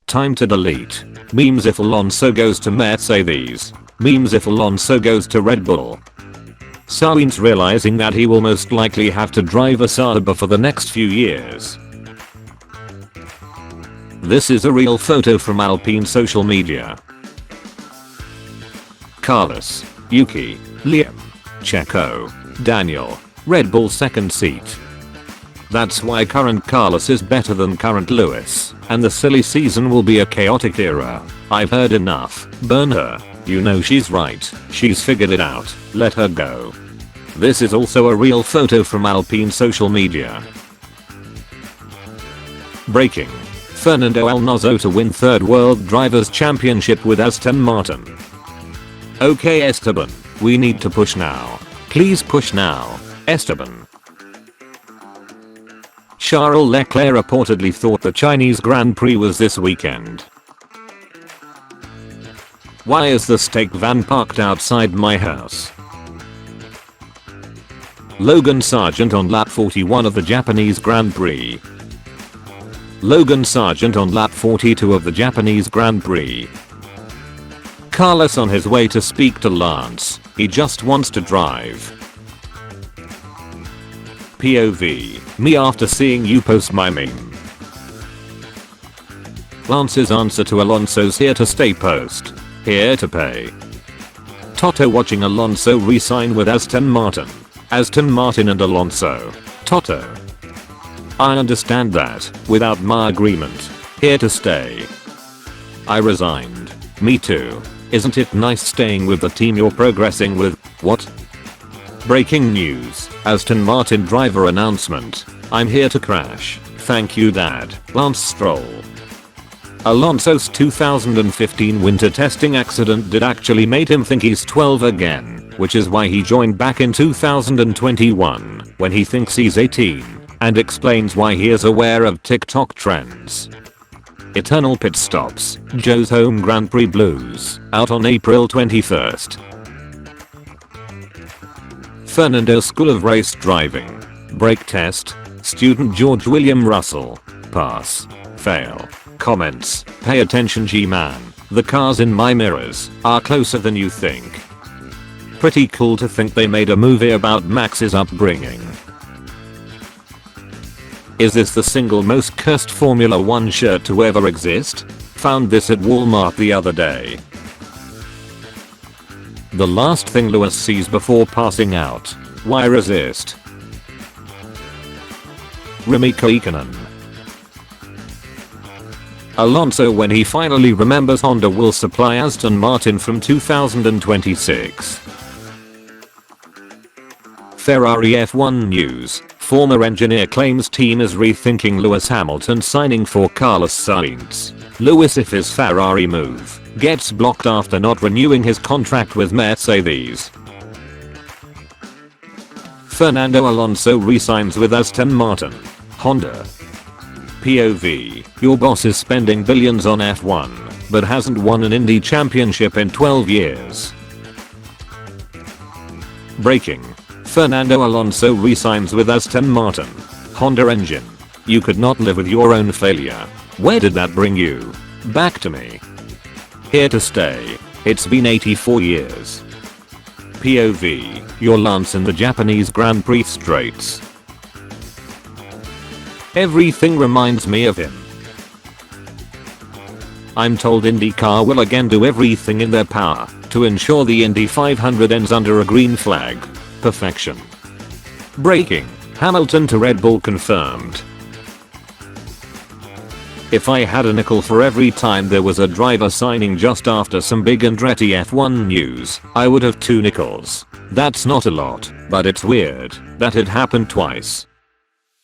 Time to delete. Memes if Alonso goes to Mercedes. Memes if Alonso goes to Red Bull. Sainz realizing that he will most likely have to drive a Sauber for the next few years. This is a real photo from Alpine social media. Carlos, Yuki, Liam, Checo, Daniel, Red Bull second seat. That's why current Carlos is better than current Lewis, and the silly season will be a chaotic era. I've heard enough. Burn her. You know she's right. She's figured it out. Let her go. This is also a real photo from Alpine social media. Breaking. Fernando Alonso to win third World Drivers' Championship with Aston Martin. Okay Esteban, we need to push now. Please push now, Esteban. Charles Leclerc reportedly thought the Chinese Grand Prix was this weekend. Why is the steak van parked outside my house? Logan Sargent on lap 41 of the Japanese Grand Prix. Logan Sargent on lap 42 of the Japanese Grand Prix. Carlos on his way to speak to Lance, he just wants to drive. POV, me after seeing you post my meme. Lance's answer to Alonso's here to stay post. Here to pay. Toto watching Alonso re-sign with Aston Martin. Aston Martin and Alonso. Toto. I understand that, without my agreement. Here to stay. I resigned. Me too. Isn't it nice staying with the team you're progressing with? What? Breaking news. Aston Martin driver announcement. I'm here to crash. Thank you Dad. Lance Stroll. Alonso's 2015 winter testing accident did actually made him think he's 12 again, which is why he joined back in 2021 when he thinks he's 18, and explains why he is aware of TikTok trends. Eternal Pit Stops, Joe's Home Grand Prix Blues, out on April 21st. Fernando School of Race Driving. Brake test. Student George William Russell. Pass. Fail. Comments. Pay attention G-man. The cars in my mirrors are closer than you think. Pretty cool to think they made a movie about Max's upbringing. Is this the single most cursed Formula 1 shirt to ever exist? Found this at Walmart the other day. The last thing Lewis sees before passing out. Why resist? Remy Koikkonen. Alonso when he finally remembers Honda will supply Aston Martin from 2026. Ferrari F1 news. Former engineer claims team is rethinking Lewis Hamilton signing for Carlos Sainz. Lewis if his Ferrari move gets blocked after not renewing his contract with Mercedes. Fernando Alonso resigns with Aston Martin. Honda. POV, your boss is spending billions on F1, but hasn't won an Indy championship in 12 years. Breaking. Fernando Alonso resigns with Aston Martin. Honda engine. You could not live with your own failure. Where did that bring you? Back to me. Here to stay. It's been 84 years. POV, your Lance in the Japanese Grand Prix straights. Everything reminds me of him. I'm told IndyCar will again do everything in their power to ensure the Indy 500 ends under a green flag. Perfection. Breaking. Hamilton to Red Bull confirmed. If I had a nickel for every time there was a driver signing just after some big Andretti F1 news, I would have 2 nickels. That's not a lot, but it's weird that it happened twice.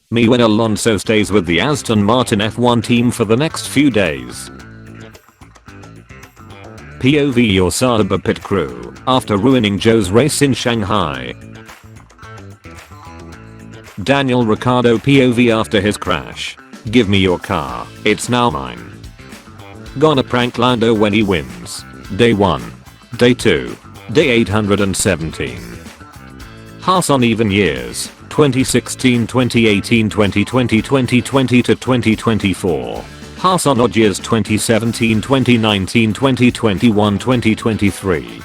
Me when Alonso stays with the Aston Martin F1 team for the next few days. POV your Sauber pit crew after ruining Joe's race in Shanghai. Daniel Ricciardo POV after his crash. Give me your car, it's now mine. Gonna prank Lando when he wins. Day 1. Day 2. Day 817. Haas on even years. 2016, 2018, 2020, 2020 to 2024. Pass on odd years 2017, 2019, 2021, 2023.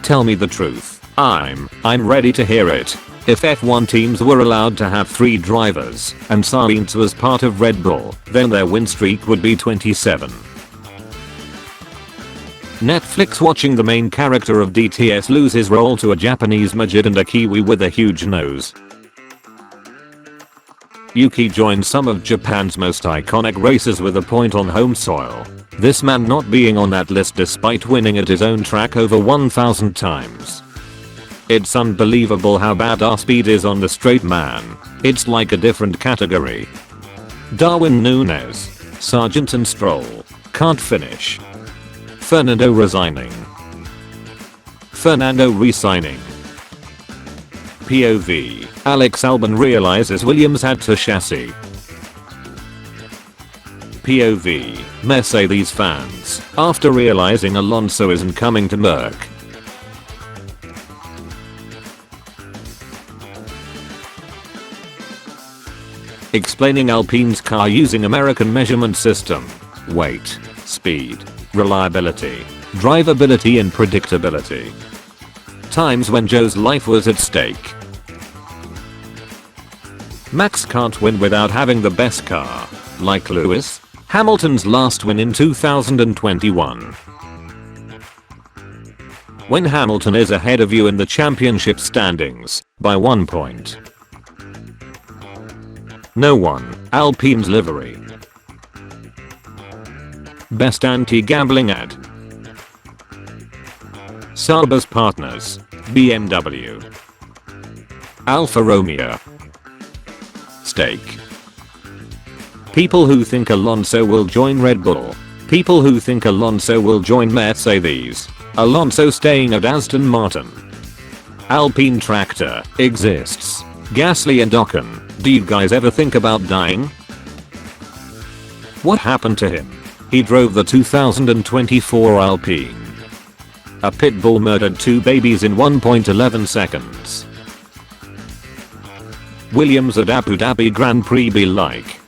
Tell me the truth. I'm ready to hear it. If F1 teams were allowed to have 3 drivers and Sainz was part of Red Bull, then their win streak would be 27. Netflix watching the main character of DTS lose his role to a Japanese Majid and a Kiwi with a huge nose. Yuki joined some of Japan's most iconic races with a point on home soil. This man not being on that list despite winning at his own track over 1,000 times. It's unbelievable how bad our speed is on the straight, man. It's like a different category. Darwin Núñez, Sargent and Stroll can't finish. Fernando resigning. Fernando resigning. POV, Alex Albon realizes Williams had to chassis. POV, Mercedes fans, after realizing Alonso isn't coming to Merc. Explaining Alpine's car using American measurement system. Weight, speed, reliability, drivability and predictability. Times when Joe's life was at stake. Max can't win without having the best car. Like Lewis Hamilton's last win in 2021. When Hamilton is ahead of you in the championship standings by 1 point. No one, Alpine's livery. Best anti-gambling ad. Sauber's partners, BMW. Alfa Romeo. Stake. People who think Alonso will join Red Bull. People who think Alonso will join Mercedes. Alonso staying at Aston Martin. Alpine tractor exists. Gasly and Ocon, do you guys ever think about dying? What happened to him? He drove the 2024 Alpine. A pit bull murdered 2 babies in 1.11 seconds. Williams at Abu Dhabi Grand Prix be like.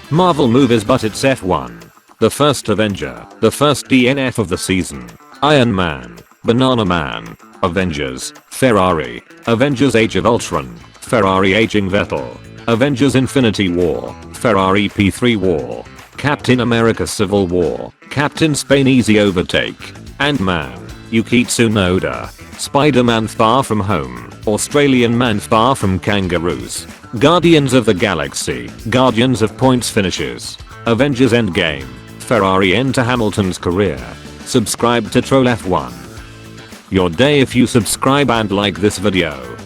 Marvel movies, but it's F1. The first Avenger, the first DNF of the season. Iron Man, Banana Man, Avengers, Ferrari, Avengers Age of Ultron, Ferrari aging Vettel, Avengers Infinity War, Ferrari P3 War, Captain America Civil War, Captain Spain Easy Overtake, Ant-Man, Yuki Tsunoda, Spider-Man Far From Home, Australian Man Far From Kangaroos, Guardians of the Galaxy, Guardians of Points Finishes, Avengers Endgame, Ferrari End to Hamilton's career. Subscribe to Troll F1. Your day if you subscribe and like this video.